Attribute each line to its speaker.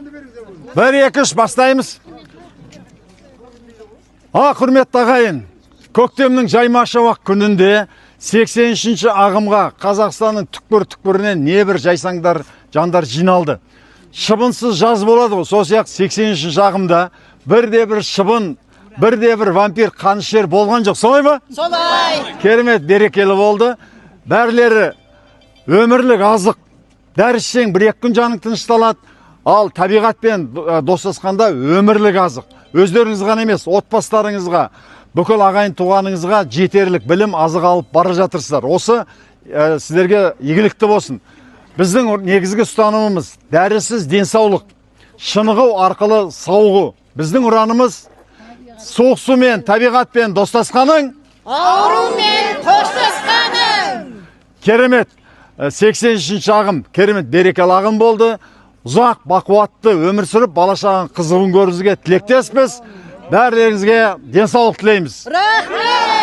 Speaker 1: 1-2-3 бастаймыз. Құрметті ағайын, көктемнің жаймашуақ күнінде 83-ші ағымға Қазақстанның түкпір-түкпірінен небір жайсаңдар жандар жиналды. Шыбынсыз жаз болады ғой, сол сияқты 83-ші ағымда бірде-бір шыбын, бірде-бір вампир қанішер болған жоқ, солай ма?
Speaker 2: Солай.
Speaker 1: Керемет, берекелі болды. Бәрлері өмірлік азық. Дәрішсең 1-2 күн жаның тынышталады. Ал табиғатпен достасқанда өмірлік азық. Өздеріңіз ғана емес, отбасыларыңызға, бүкіл ағайын туғаныңызға жетерлік білім азық алып бара жатырсыздар. Осы сіздерге игілікті болсын. Біздің негізгі ұстанымымыз дәрісіз денсаулық, шынығу арқылы сауығу. Біздің ұранымыз суық сумен, табиғатпен достасқаның,
Speaker 2: Аурумен қоштасқаның.
Speaker 1: Керемет. 83-ші ағым керемет берекелі ағым болды. Ұзақ бақуатты өмір сүріп, бала-шағаның қызығын көріңізге тілектеспіз. Бәріңізге денсаулық тілейміз.
Speaker 2: Рахмет.